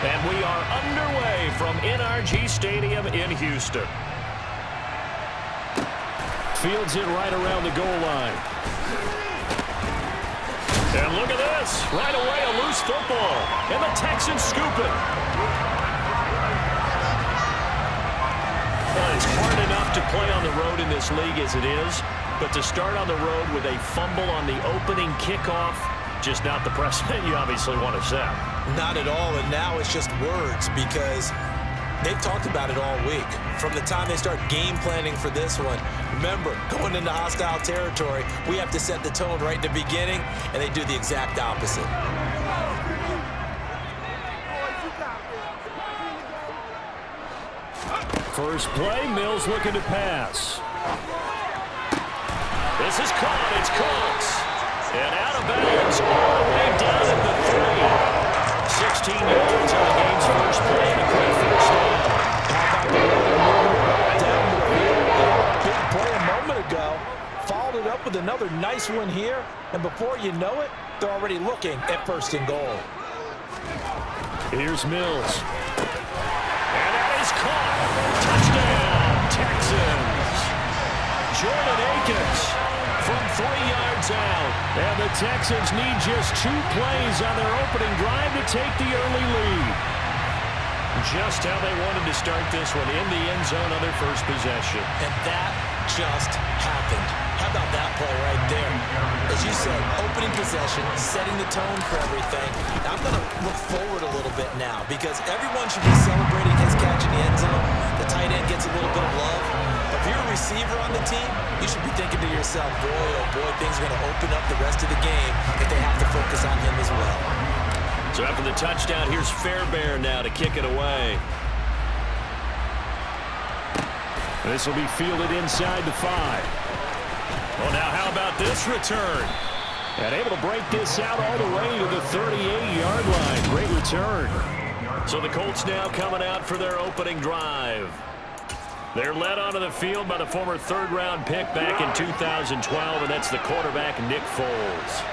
And we are underway from NRG Stadium in Houston. Fields it right around the goal line. And look at this. Right away, a loose football. And the Texans scoop it. Well, it's hard enough to play on the road in this league as it is. But to start on the road with a fumble on the opening kickoff, just not the precedent you obviously want to set. Not at all, and now it's just words because they've talked about it all week. From the time they start game planning for this one, remember, going into hostile territory, we have to set the tone right in the beginning, and they do the exact opposite. First play, Mills looking to pass. This is caught. It's Cooks. And out of bounds all the way down at the 30. 16 yards on the game's first play. A quick first down. How about the way they're moving the ball down the field? They had a big play a moment ago. Followed it up with another nice one here. And before you know it, they're already looking at first and goal. Here's Mills. And that is caught. Touchdown, Texans. Jordan Akins from 3 yards out. And the Texans need just 2 plays on their opening drive to take the early lead. Just how they wanted to start this one, in the end zone on their first possession. And that just happened. How about that play right there? As you said, opening possession, setting the tone for everything. Now, I'm going to look forward a little bit now because everyone should be celebrating his catch in the end zone. The tight end gets a little bit of love. But if you're a receiver on the team, you should be thinking to yourself, boy, oh boy, things are going to open up the rest of the game if they have to focus on him as well. So after the touchdown, here's Fairbairn now to kick it away. This will be fielded inside the 5. Well, now how about this return? And able to break this out all the way to the 38-yard line. Great return. So the Colts now coming out for their opening drive. They're led onto the field by the former third-round pick back in 2012, and that's the quarterback, Nick Foles.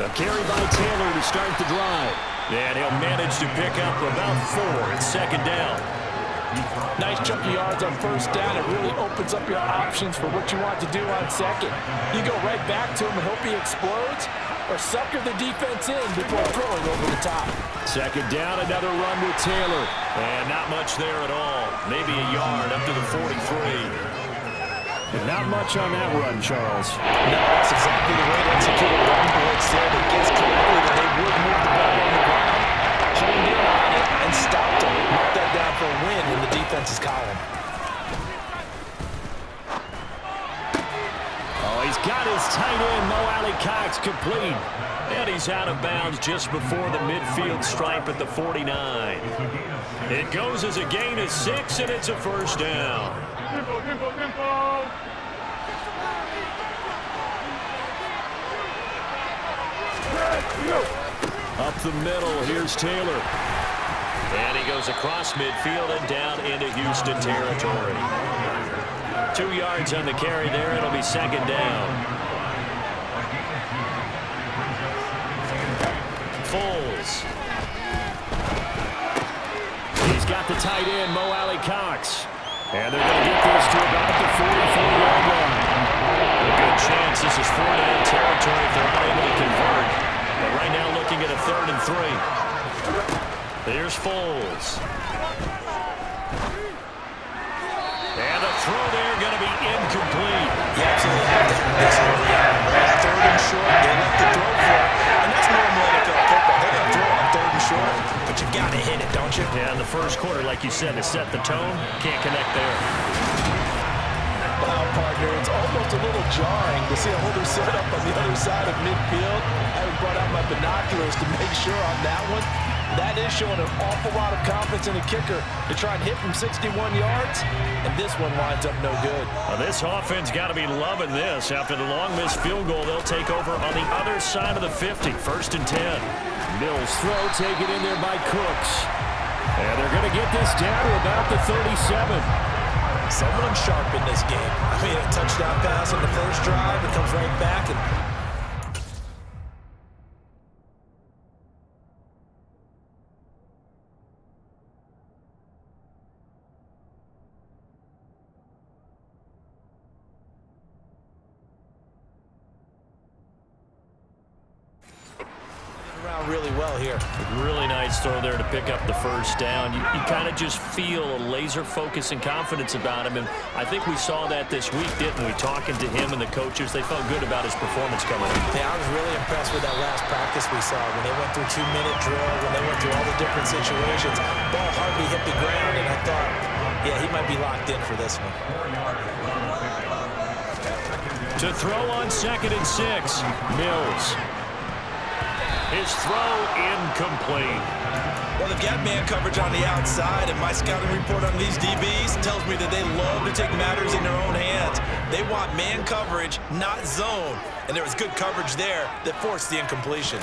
A carry by Taylor to start the drive. And he'll manage to pick up about 4. It's second down. Nice chunk of yards on first down. It really opens up your options for what you want to do on second. You go right back to him and hope he explodes, or sucker the defense in before throwing over the top. Second down, another run with Taylor. And not much there at all. Maybe a yard up to the 43. And not much on that run, Charles. No, that's exactly the way to execute a run blitz there. That gets correctly that they would move the ball on the ground, honed in on it, and stopped him. Knocked that down for a win in the defense's column. Oh, he's got his tight end, Mo Alley-Cox, complete. And he's out of bounds just before the midfield stripe at the 49. It goes as a gain of 6, and it's a first down. Up the middle, here's Taylor. And he goes across midfield and down into Houston territory. 2 yards on the carry there. It'll be second down. Foles. He's got the tight end, Mo Alley-Cox. And they're going to get this to about the 44-yard line. A good chance this is 4-down territory if they're unable to convert. But right now looking at a 3rd and 3. Here's Foles. And a throw there going to be incomplete. You absolutely have to have this early on. 3rd and short, they let the throw for it. And that's normal NFL football. They're going to throw on 3rd and short, but you've got to hit it, don't you? Yeah, in the first quarter, like you said, to set the tone, can't connect there. Wow, partner, it's almost a little jarring to see a holder set up on the other side of midfield. I haven't brought out my binoculars to make sure on that one. That is showing an awful lot of confidence in the kicker to try and hit from 61 yards, and this one winds up no good. Well, this offense got to be loving this. After the long missed field goal, they'll take over on the other side of the 50, 1st and 10. Mills throw taken in there by Cooks. And they're going to get this down to about the 37. Someone sharp in this game. I mean, a touchdown pass on the first drive. It comes right back. And really well here. Really nice throw there to pick up the first down. You kind of just feel a laser focus and confidence about him, and I think we saw that this week, didn't we? Talking to him and the coaches, they felt good about his performance coming in. Yeah, I was really impressed with that last practice we saw when they went through 2-minute drill, when they went through all the different situations. Ball hardly hit the ground, and I thought, yeah, he might be locked in for this one. To throw on 2nd and 6, Mills. His throw incomplete. Well, they've got man coverage on the outside, and my scouting report on these DBs tells me that they love to take matters in their own hands. They want man coverage, not zone. And there was good coverage there that forced the incompletion.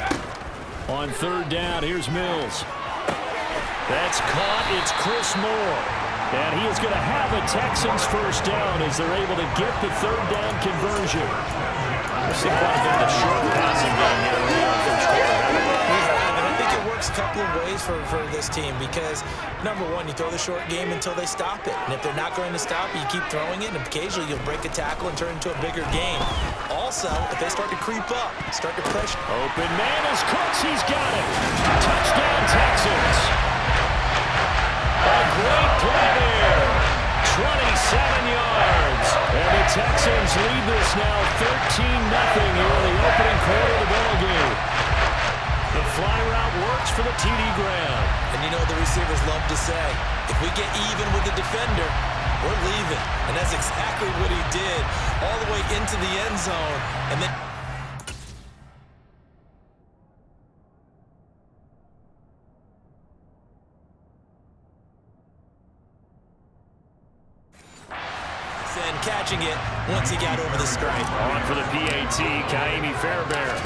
On 3rd down, here's Mills. That's caught. It's Chris Moore. And he is going to have a Texans first down as they're able to get the 3rd down conversion. We've seen quite a bit of the short passing down here in the first quarter. And I think it works a couple of ways for this team because, number one, you throw the short game until they stop it. And if they're not going to stop it, you keep throwing it, and occasionally you'll break a tackle and turn it into a bigger game. Also, if they start to creep up, start to pressure. Open man is Cooks. He's got it. Touchdown, Texans. A great play there. 27 yards. And the Texans lead this now 13-0 here in the opening quarter of the ball game. The fly route works for the TD Graham. And you know what the receivers love to say? If we get even with the defender, we're leaving. And that's exactly what he did all the way into the end zone. And then catching it once he got over the stripe. On for the PAT, Kaimi Fairbairn.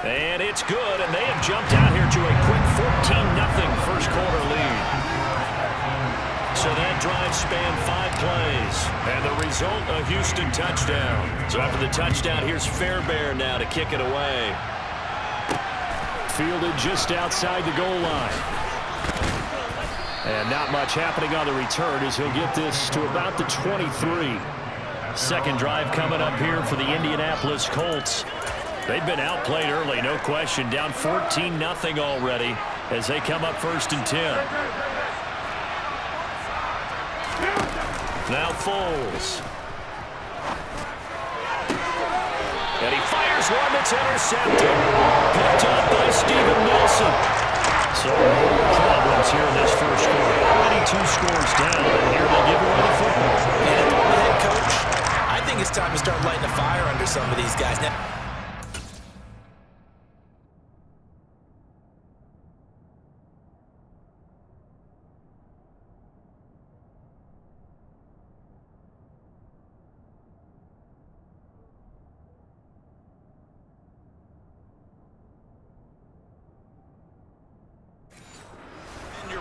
And it's good, and they have jumped out here to a quick 14-0 first quarter lead. So that drive spanned 5 plays, and the result, a Houston touchdown. So after the touchdown, here's Fairbairn now to kick it away. Fielded just outside the goal line. And not much happening on the return as he'll get this to about the 23. Second drive coming up here for the Indianapolis Colts. They've been outplayed early, no question. Down 14-0 already as they come up 1st and 10. Now Foles. And he fires one that's intercepted. Picked up by Steven Nelson. So more problems here in this first quarter. Already 2 scores down, and here they give away the football. And if I'm the head coach, I think it's time to start lighting a fire under some of these guys. Now,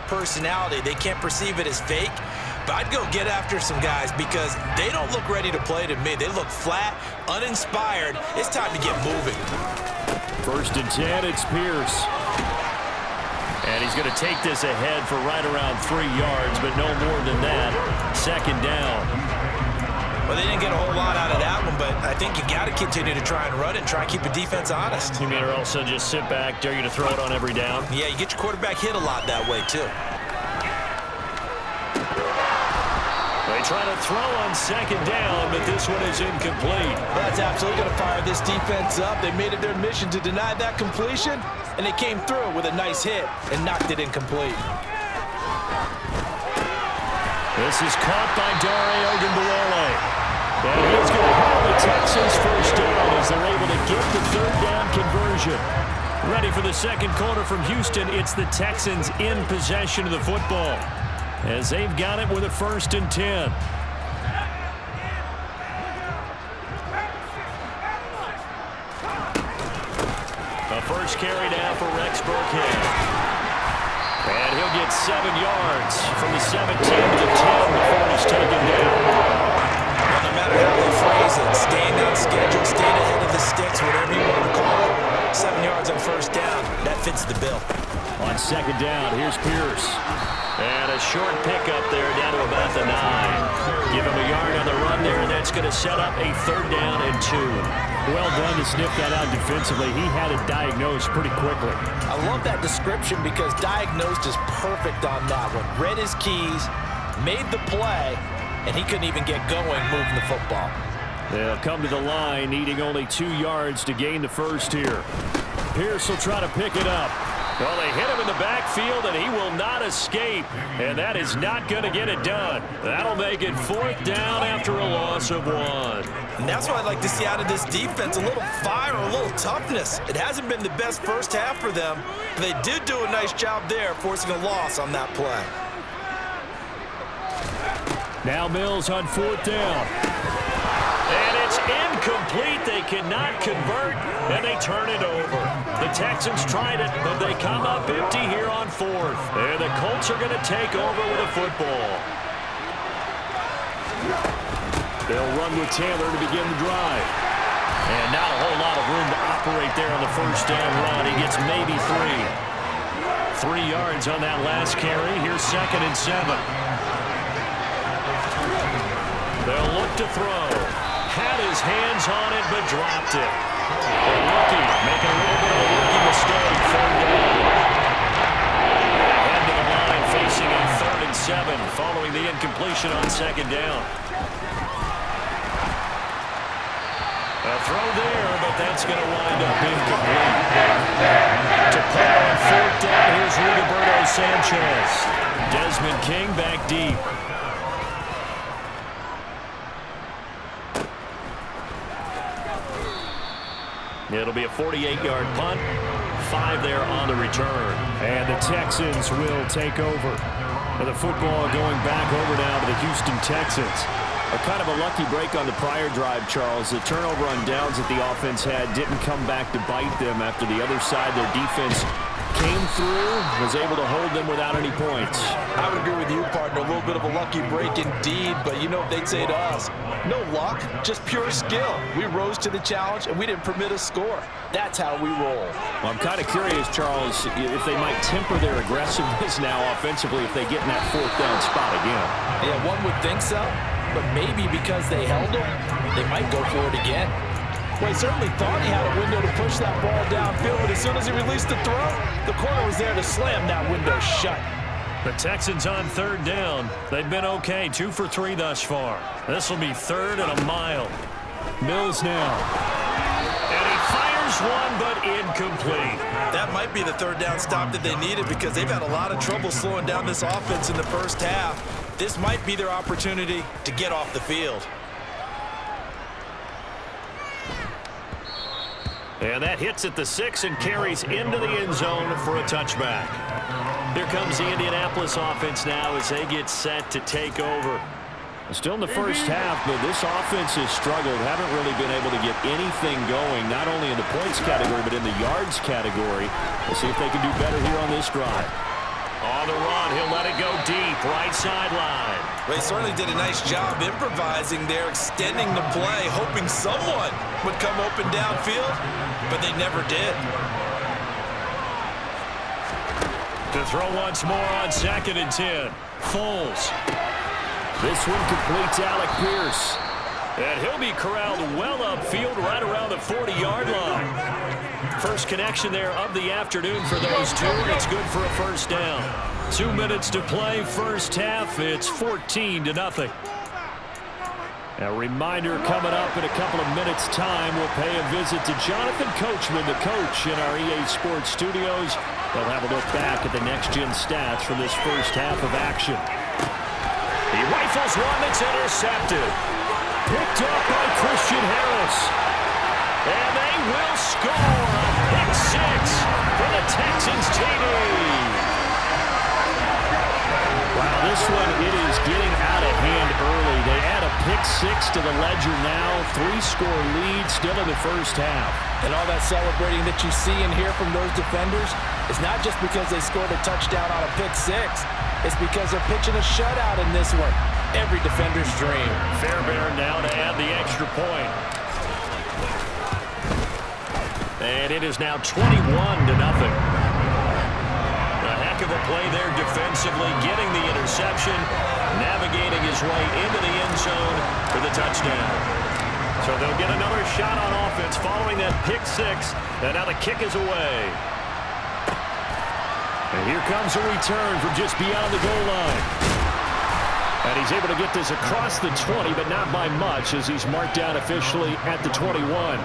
personality, they can't perceive it as fake, but I'd go get after some guys because they don't look ready to play to me. They look flat, uninspired. It's time to get moving. 1st and 10, it's Pierce. And he's going to take this ahead for right around 3 yards, but no more than that. 2nd down. Well, they didn't get a whole lot out of that one, but I think you got to continue to try and run it and try and keep the defense honest. You mean or also just sit back, dare you to throw it on every down? Yeah, you get your quarterback hit a lot that way, too. They try to throw on 2nd down, but this one is incomplete. Well, that's absolutely going to fire this defense up. They made it their mission to deny that completion, and they came through with a nice hit and knocked it incomplete. This is caught by Dare Ogunbowale. And he's going to have the Texans first down as they're able to get the 3rd down conversion. Ready for the 2nd quarter from Houston. It's the Texans in possession of the football as they've got it with a 1st and 10. A first carry now for Rex Burkhead. And he'll get 7 yards from the 17 to the 10 before he's taken down. Well, no matter how they phrase it, staying on schedule, staying ahead of the sticks, whatever you want to call it, 7 yards on 1st down, that fits the bill. On 2nd down, here's Pierce. And a short pickup there down to about the 9. Give him a yard on the run there, and that's going to set up a 3rd down and 2. Well done to sniff that out defensively. He had it diagnosed pretty quickly. I love that description because diagnosed is perfect on that one. Read his keys, made the play, and he couldn't even get going moving the football. They'll come to the line, needing only 2 yards to gain the first here. Pierce will try to pick it up. Well, they hit him in the backfield, and he will not escape. And that is not going to get it done. That'll make it 4th down after a loss of 1. And that's what I'd like to see out of this defense, a little fire, a little toughness. It hasn't been the best first half for them. But they did do a nice job there, forcing a loss on that play. Now Mills on 4th down. And it's incomplete. They cannot convert, and they turn it over. The Texans tried it, but they come up empty here on 4th. And the Colts are going to take over with a football. They'll run with Taylor to begin the drive. And not a whole lot of room to operate there on the 1st down run. He gets maybe 3. 3 yards on that last carry. Here's 2nd and 7. They'll look to throw. Had his hands on it, but dropped it. The rookie making a little bit of a rookie mistake. 3rd down. Head to the line, facing a 3rd and 7, following the incompletion on 2nd down. A throw there, but that's going to wind up incomplete. To put on 4th down, here's Roberto Sanchez. Desmond King back deep. It'll be a 48-yard punt, 5 there on the return. And the Texans will take over. And the football going back over now to the Houston Texans. A kind of a lucky break on the prior drive, Charles. The turnover on downs that the offense had didn't come back to bite them after the other side. Their defense came through, was able to hold them without any points. I would agree with you, partner. A little bit of a lucky break indeed, but you know what they'd say to us? No luck, just pure skill. We rose to the challenge, and we didn't permit a score. That's how we roll. Well, I'm kind of curious, Charles, if they might temper their aggressiveness now offensively if they get in that 4th down spot again. Yeah, one would think so, but maybe because they held them, they might go for it again. Well, he certainly thought he had a window to push that ball downfield, but as soon as he released the throw, the corner was there to slam that window shut. The Texans on 3rd down. They've been okay, 2 for 3 thus far. This will be 3rd and a mile. Mills now. And he fires one, but incomplete. That might be the 3rd down stop that they needed because they've had a lot of trouble slowing down this offense in the first half. This might be their opportunity to get off the field. And that hits at the 6 and carries into the end zone for a touchback. Here comes the Indianapolis offense now as they get set to take over. Still in the first half, but this offense has struggled. Haven't really been able to get anything going, not only in the points category, but in the yards category. We'll see if they can do better here on this drive. On the run, he'll let it go deep, right sideline. They certainly did a nice job improvising there, extending the play, hoping someone would come open downfield, but they never did. To throw once more on 2nd and 10. Foles. This one completes Alec Pierce. And he'll be corralled well upfield right around the 40-yard line. First connection there of the afternoon for those two. It's good for a 1st down. 2 minutes to play, first half. It's 14-0. A reminder coming up in a couple of minutes' time. We'll pay a visit to Jonathan Coachman, the coach in our EA Sports studios. We'll have a look back at the next-gen stats from this first half of action. He rifles one that's intercepted. Picked up by Christian Harris. And they will score a pick 6 for the Texans TD. Wow, this one, it is getting out of hand early. They add a pick 6 to the ledger now. 3-score lead still in the first half. And all that celebrating that you see and hear from those defenders is not just because they scored a touchdown on a pick 6. It's because they're pitching a shutout in this one. Every defender's dream. Fairbairn now to add the extra point. And it is now 21-0. A heck of a play there defensively, getting the interception. navigating his way into the end zone for the touchdown. So they'll get another shot on offense following that pick six. And now the kick is away. And here comes a return from just beyond the goal line. And he's able to get this across the 20, but not by much, as he's marked down officially at the 21.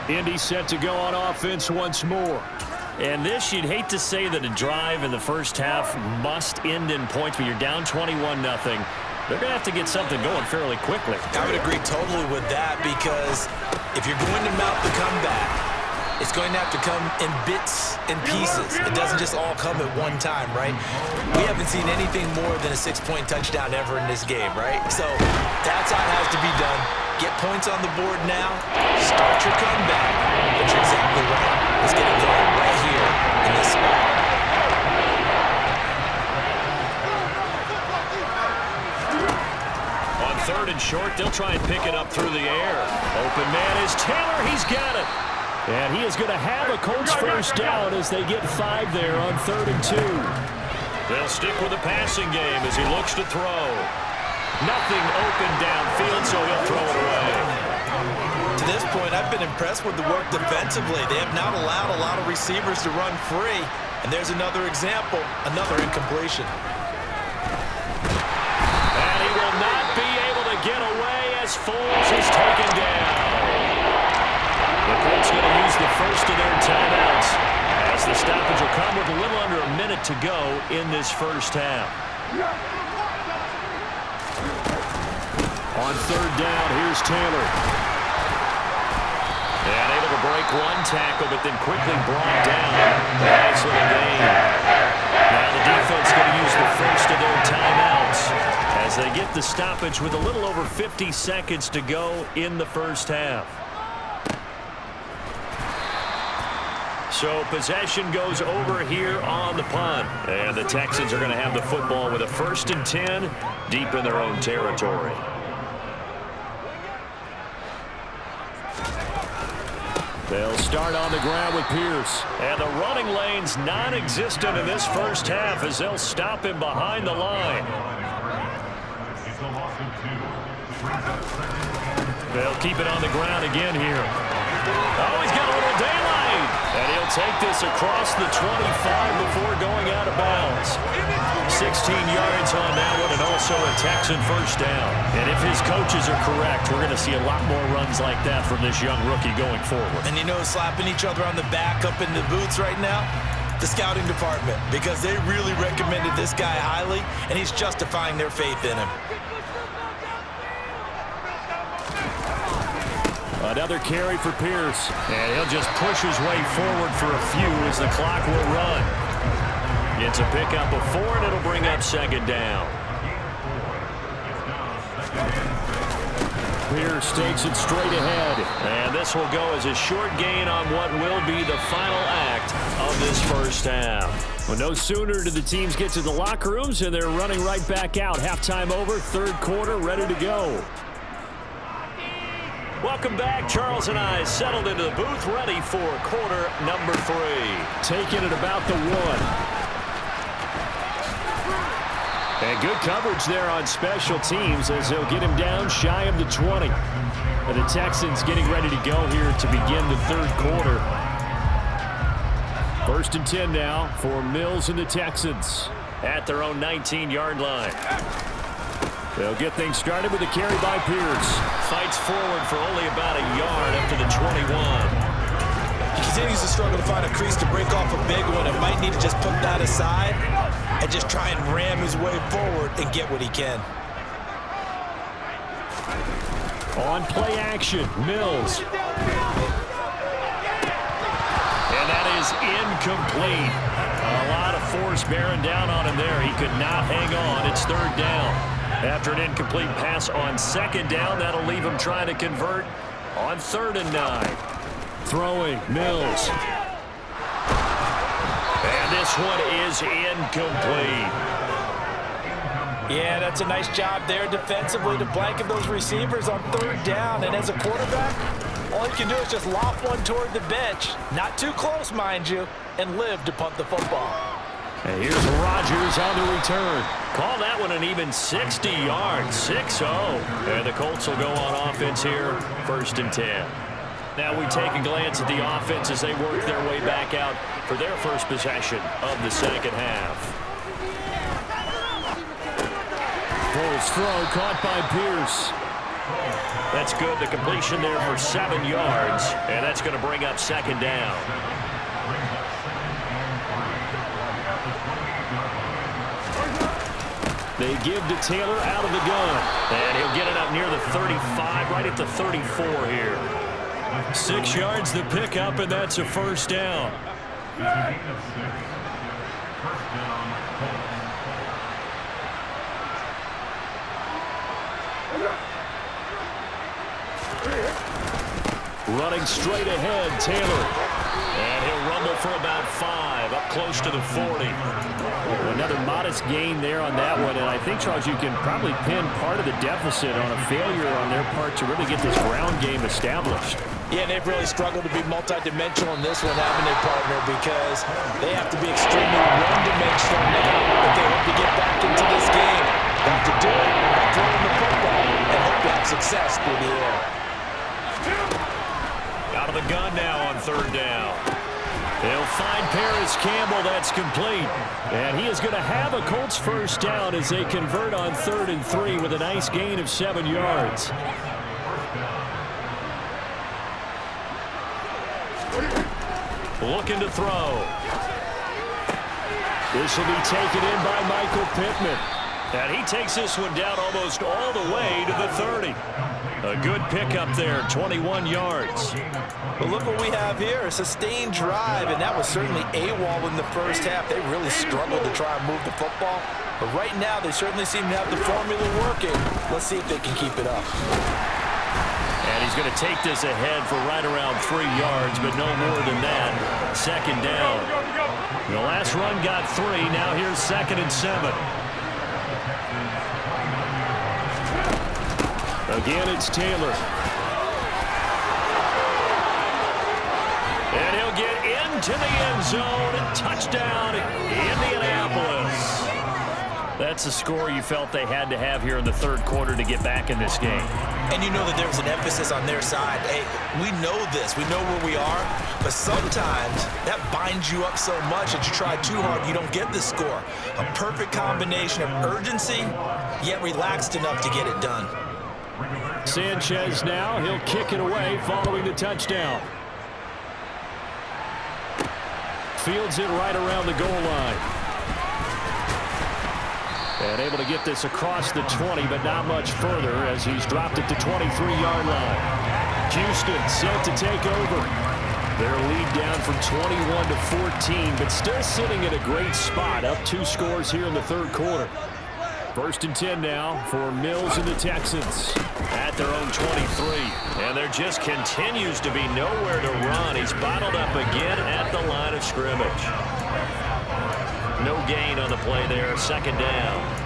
Indy set to go on offense once more. And this, you'd hate to say that a drive in the first half must end in points, but you're down 21-0. They're going to have to get something going fairly quickly. I would agree totally with that, because if you're going to mount the comeback, it's going to have to come in bits and pieces. It doesn't just all come at one time, right? We haven't seen anything more than a 6-point touchdown ever in this game, right? So that's how it has to be done. Get points on the board now. Start your comeback. But you're exactly right. Let's get it going right here in this spot. On 3rd and short, they'll try and pick it up through the air. Open man is Taylor. He's got it. And he is going to have a Colts first down as they get 5 there on 3rd and 2. They'll stick with the passing game as he looks to throw. Nothing open downfield, so he'll throw it away. To this point, I've been impressed with the work defensively. They have not allowed a lot of receivers to run free. And there's another example, another incompletion. And he will not be able to get away as Foles is taken down. The Colts going to use the first of their timeouts, as the stoppage will come with a little under a minute to go in this first half. On 3rd down, here's Taylor. And able to break one tackle, but then quickly brought down. Nice little gain. Now the defense going to use the first of their timeouts as they get the stoppage with a little over 50 seconds to go in the first half. So possession goes over here on the punt. And the Texans are going to have the football with a 1st and 10 deep in their own territory. They'll start on the ground with Pierce. And the running lane's non-existent in this first half as they'll stop him behind the line. They'll keep it on the ground again here. Oh, he's got a little daylight. And he'll take this across the 25 before going out of bounds. 16 yards on that one, and also a Texan first down. And if his coaches are correct, we're going to see a lot more runs like that from this young rookie going forward. And you know, slapping each other on the back up in the boots right now? The scouting department, because they really recommended this guy highly, and he's justifying their faith in him. Another carry for Pierce. And he'll just push his way forward for a few as the clock will run. Gets a pickup of 4, and it'll bring up 2nd down. Pierce takes it straight ahead. And this will go as a short gain on what will be the final act of this first half. Well, no sooner do the teams get to the locker rooms, and they're running right back out. Halftime over, 3rd quarter, ready to go. Welcome back. Charles and I settled into the booth, ready for quarter number 3. Taking it about the 1. And good coverage there on special teams as they'll get him down shy of the 20. And the Texans getting ready to go here to begin the 3rd quarter. 1st and 10 now for Mills and the Texans at their own 19-yard line. They'll get things started with a carry by Pierce. Fights forward for only about a yard up to the 21. He continues to struggle to find a crease to break off a big one, and might need to just put that aside and just try and ram his way forward and get what he can. On play action, Mills. And that is incomplete. A lot of force bearing down on him there. He could not hang on. It's 3rd down. After an incomplete pass on 2nd down, that'll leave him trying to convert on 3rd and 9. Throwing, Mills. And this one is incomplete. Yeah, that's a nice job there defensively to blanket those receivers on 3rd down. And as a quarterback, all you can do is just loft one toward the bench. Not too close, mind you, and live to punt the football. And here's Rodgers on the return. Call that one an even 60 yards, 6-0. And the Colts will go on offense here, 1st and 10. Now we take a glance at the offense as they work their way back out for their first possession of the second half. Foles throw caught by Pierce. That's good. The completion there for 7 yards, and that's going to bring up 2nd down. They give to Taylor out of the gun, and he'll get it up near the 35, right at the 34 here. 6 yards the pickup, and that's a 1st down. Running straight ahead, Taylor. And he'll rumble for about 5, up close to the 40. Another modest gain there on that one, and I think, Charles, you can probably pin part of the deficit on a failure on their part to really get this ground game established. Yeah, they've really struggled to be multidimensional in this one, haven't they, partner? Because they have to be extremely one-dimensional now if they hope to get back into this game. They have to do it by throwing the football and hope to have success through the air. Out of the gun now on 3rd down. They'll find Paris Campbell. That's complete. And he is going to have a Colts 1st down as they convert on 3rd and 3 with a nice gain of 7 yards. Looking to throw. This will be taken in by Michael Pittman. And he takes this one down almost all the way to the 30. A good pickup there, 21 yards. But look what we have here, a sustained drive, and that was certainly AWOL in the first half. They really struggled to try and move the football. But right now, they certainly seem to have the formula working. Let's see if they can keep it up. And he's going to take this ahead for right around 3 yards, but no more than that. 2nd down. The last run got 3. Now here's 2nd and 7. Again, it's Taylor. And he'll get into the end zone. Touchdown, Indianapolis. That's a score you felt they had to have here in the 3rd quarter to get back in this game. And you know that there's an emphasis on their side. Hey, we know this. We know where we are. But sometimes that binds you up so much that you try too hard, you don't get the score. A perfect combination of urgency, yet relaxed enough to get it done. Sanchez now. He'll kick it away following the touchdown. Fields it right around the goal line. And able to get this across the 20, but not much further as he's dropped it to 23-yard line. Houston set to take over. Their lead down from 21 to 14, but still sitting at a great spot, up 2 scores here in the 3rd quarter. 1st and 10 now for Mills and the Texans at their own 23. And there just continues to be nowhere to run. He's bottled up again at the line of scrimmage. No gain on the play there, 2nd down.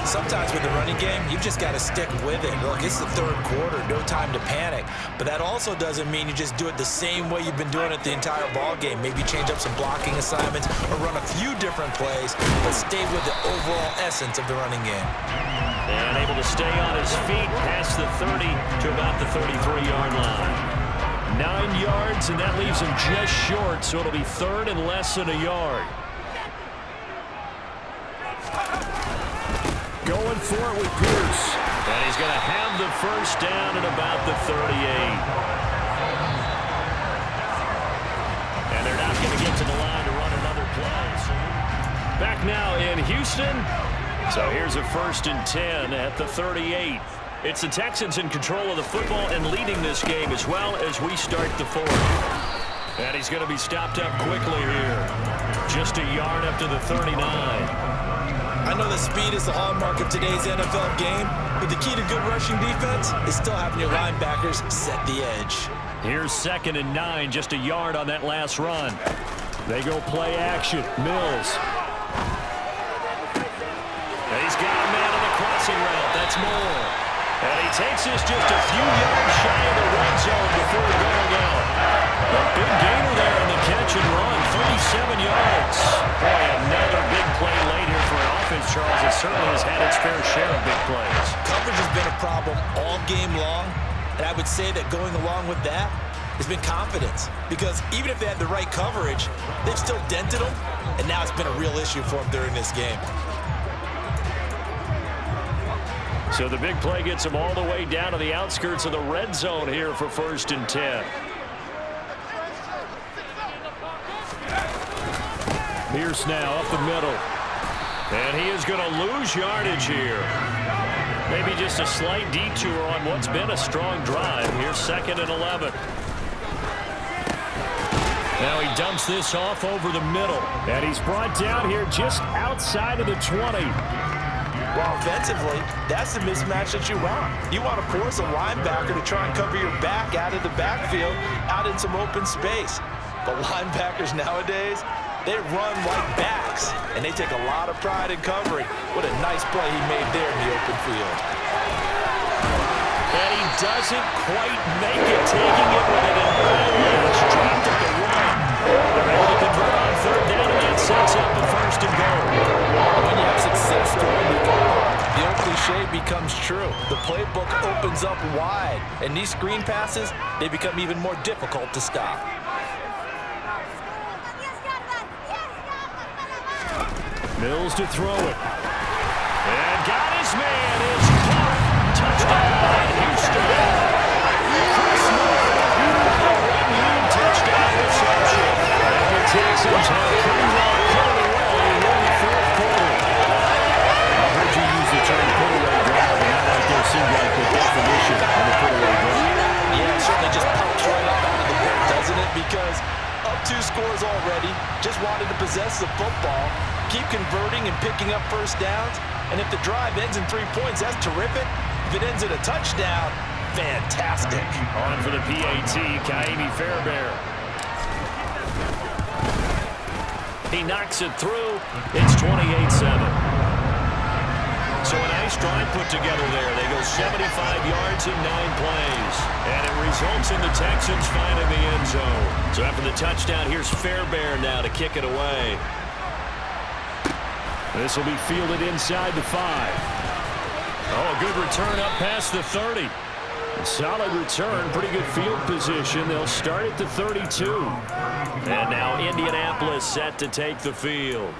Sometimes with the running game, you've just got to stick with it. Look, it's the 3rd quarter, no time to panic. But that also doesn't mean you just do it the same way you've been doing it the entire ball game. Maybe change up some blocking assignments or run a few different plays, but stay with the overall essence of the running game. And able to stay on his feet past the 30 to about the 33-yard line. 9 yards, and that leaves him just short, so it'll be 3rd and less than a yard. Going for it with Pierce. And he's going to have the 1st down at about the 38. And they're not going to get to the line to run another play. Back now in Houston. So here's a 1st and 10 at the 38. It's the Texans in control of the football and leading this game as well as we start the 4th. And he's going to be stopped up quickly here. Just a yard up to the 39. I know that speed is the hallmark of today's NFL game, but the key to good rushing defense is still having your linebackers set the edge. Here's 2nd and 9, just a yard on that last run. They go play action. Mills. And he's got a man on the crossing route. That's Moore. And he takes this just a few yards shy of the red zone before going out. A big gainer there on the catch and run, 37 yards. Boy, another big play late here for an offense, Charles, that certainly fair share of big plays. Coverage has been a problem all game long, and I would say that going along with that has been confidence, because even if they had the right coverage, they've still dented them, and now it's been a real issue for them during this game. So the big play gets them all the way down to the outskirts of the red zone here for 1st and 10. Pierce now up the middle. And he is going to lose yardage here. Maybe just a slight detour on what's been a strong drive. Here's 2nd and 11. Now he dumps this off over the middle. And he's brought down here just outside of the 20. Well, offensively, that's the mismatch that you want. You want to force a linebacker to try and cover your back out of the backfield, out in some open space. But linebackers nowadays, they run like backs, and they take a lot of pride in covering. What a nice play he made there in the open field. And he doesn't quite make it, taking it with an advantage. Dropped at the 1. They're able to convert on 3rd down, and that sets up the 1st and goal. When you have success throwing the ball, the old cliche becomes true. The playbook opens up wide, and these screen passes, they become even more difficult to stop. Mills to throw it. And got his man. It's caught. Touchdown, Houston. Chris Moore. One-lead touchdown reception. And the Texans have pretty well put it away in the 4th quarter. I heard you use the term put-away drive, and that right there seemed like the definition of a put-away drive. Yeah, it certainly just pops right up out of the dirt, doesn't it? Because up 2 scores already, just wanted to possess the football, keep converting and picking up 1st downs, and if the drive ends in 3 points, that's terrific. If it ends in a touchdown, fantastic. On for the PAT, Kaimi Fairbairn. He knocks it through. It's 28-7. So a nice drive put together there. They go 75 yards in 9 plays. And it results in the Texans finding the end zone. So after the touchdown, here's Fairbairn now to kick it away. This will be fielded inside the 5. Oh, a good return up past the 30. Solid return, pretty good field position. They'll start at the 32. And now Indianapolis set to take the field.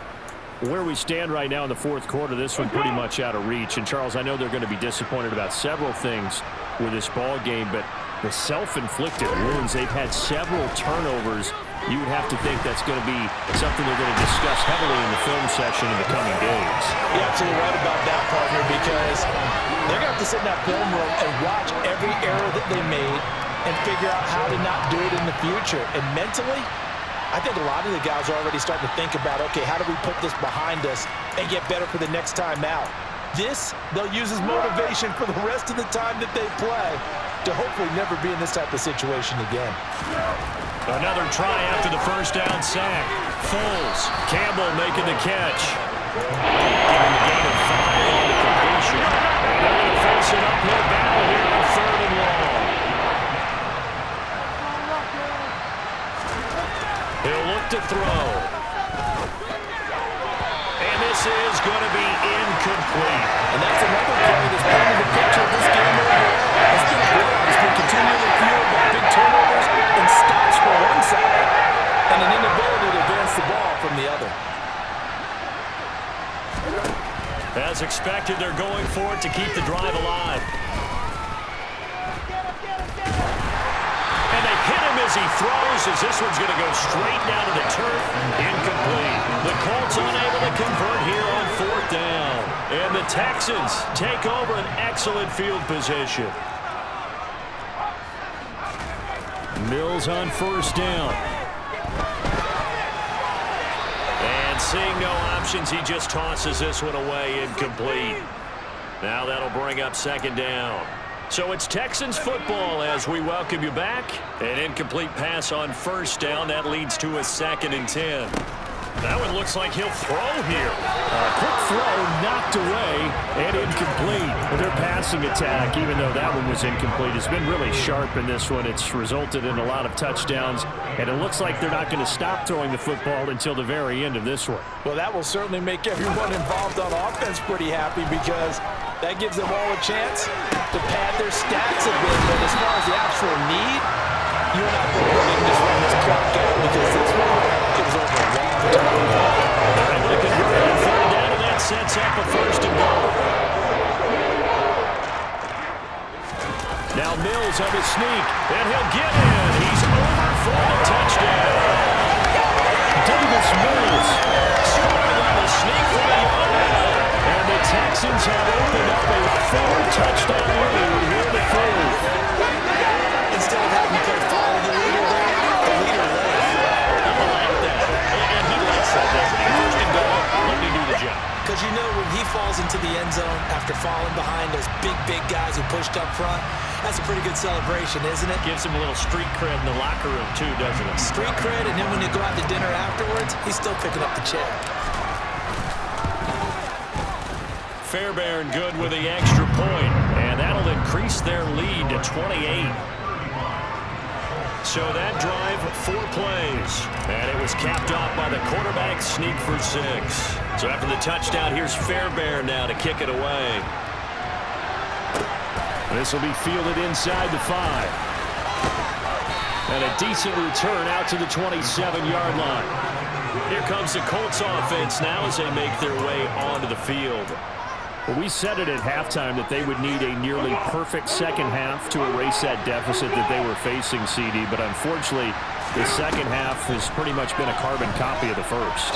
Where we stand right now in the 4th quarter, this one pretty much out of reach. And, Charles, I know they're going to be disappointed about several things with this ball game, but the self-inflicted wounds, they've had several turnovers. You would have to think that's going to be something they're going to discuss heavily in the film section in the coming days. You're absolutely right about that, partner, because they're going to have to sit in that film room and watch every error that they made and figure out how to not do it in the future. And mentally, I think a lot of the guys are already starting to think about, okay, how do we put this behind us and get better for the next time out? This, they'll use as motivation for the rest of the time that they play to hopefully never be in this type of situation again. Another try after the 1st down sack. Foles, Campbell making the catch. Giving the gain of 5 on the completion. And they're going to face an uphill battle here on 3rd and long. He'll look to throw. And this is going to be incomplete. And that's another play that's painting the picture of this game overall. It's been good. It's been continually fueled by big turnovers and stops for one side and an inability to advance the ball from the other. As expected, they're going for it to keep the drive alive. And they hit him as he throws, as this one's going to go straight down to the turf. Incomplete. The Colts unable to convert here on 4th down. And the Texans take over an excellent field position. Mills on 1st down. And seeing no options, he just tosses this one away, incomplete. Now that'll bring up 2nd down. So it's Texans football as we welcome you back. An incomplete pass on 1st down. That leads to a 2nd and 10. That one looks like he'll throw here. Quick throw knocked away and incomplete. Their passing attack, even though that one was incomplete, has been really sharp in this one. It's resulted in a lot of touchdowns, and it looks like they're not going to stop throwing the football until the very end of this one. Well, that will certainly make everyone involved on offense pretty happy because that gives them all a chance to pad their stats a bit. But as far as the actual need, you're not going to just run this clock out because this one is over a long time. They're able to convert on third down, and that sets up a first and goal. Now Mills on his sneak, and he'll get in. He's over for the touchdown. Davis Mills scoring on the sneak for the yard. And the Texans have opened up a 4-touchdown lead here in the fourth. Instead of having to play follow the leader there, the leader led. I like that. And he likes that, doesn't he? First and goal, let me do the job. Because you know when he falls into the end zone after falling behind those big guys who pushed up front, that's a pretty good celebration, isn't it? Gives him a little street cred in the locker room, too, doesn't it? Street cred, and then when you go out to dinner afterwards, he's still picking up the check. Fairbairn good with the extra point, and that'll increase their lead to 28. So that drive, 4 plays, and it was capped off by the quarterback sneak for 6. So after the touchdown, here's Fairbairn now to kick it away. This will be fielded inside the 5. And a decent return out to the 27-yard line. Here comes the Colts offense now as they make their way onto the field. Well, we said it at halftime that they would need a nearly perfect second half to erase that deficit that they were facing, CD. But unfortunately, the second half has pretty much been a carbon copy of the first.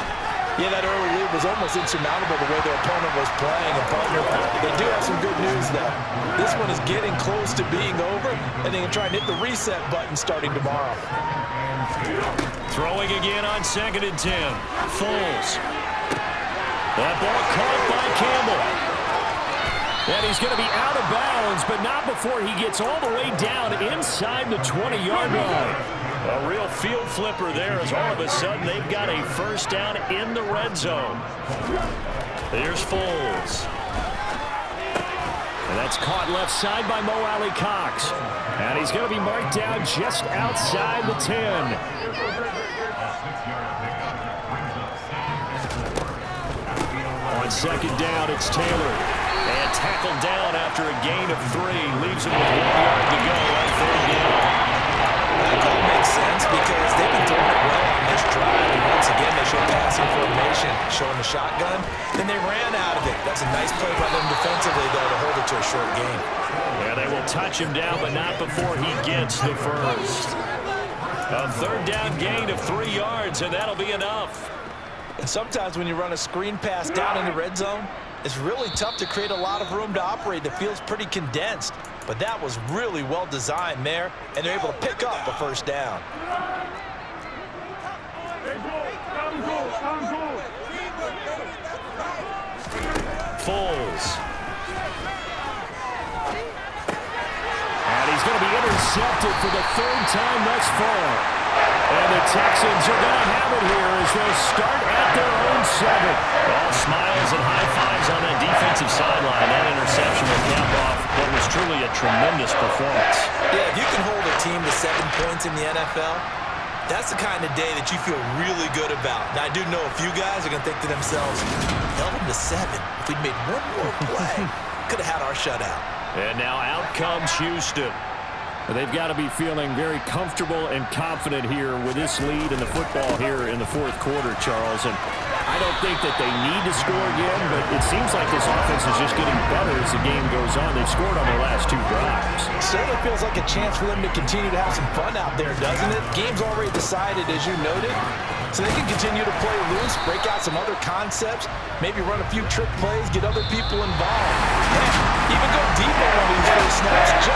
Yeah, that early lead was almost insurmountable the way their opponent was playing. And partner, they do have some good news, though. This one is getting close to being over, and they can try and hit the reset button starting tomorrow. Throwing again on 2nd and 10. Foles. That ball caught by Campbell. And he's going to be out of bounds, but not before he gets all the way down inside the 20-yard line. A real field flipper there as all of a sudden they've got a first down in the red zone. Here's Foles. And that's caught left side by Mo Alley Cox. And he's going to be marked down just outside the 10. On 2nd down, it's Taylor. And tackled down after a gain of 3. Leaves him with 1 yard to go on 3rd down. That call makes sense because they've been throwing it well on this drive. And once again, they show passing formation, showing the shotgun. Then they ran out of it. That's a nice play by them defensively, though, to hold it to a short game. Yeah, they will touch him down, but not before he gets the first. A 3rd down gain of 3 yards, and that'll be enough. And sometimes when you run a screen pass down in the red zone, it's really tough to create a lot of room to operate. The field's pretty condensed. But that was really well designed there, and they're able to pick up a first down. Foles. And he's going to be intercepted for the 3rd time thus far. And the Texans are going to have it here as they'll start at their own 7. All smiles and high fives on that defensive sideline. That interception will cap off what was truly a tremendous performance. Yeah, if you can hold a team to 7 points in the NFL, that's the kind of day that you feel really good about. Now, I do know a few guys are going to think to themselves, held them to 7. If we'd made one more play, could have had our shutout. And now out comes Houston. They've got to be feeling very comfortable and confident here with this lead in the football here in the 4th quarter, Charles. And I don't think that they need to score again, but it seems like this offense is just getting better as the game goes on. They've scored on their last 2 drives. Certainly feels like a chance for them to continue to have some fun out there, doesn't it? Game's already decided, as you noted. So they can continue to play loose, break out some other concepts, maybe run a few trick plays, get other people involved. Heck, even go deep on one of these first snaps just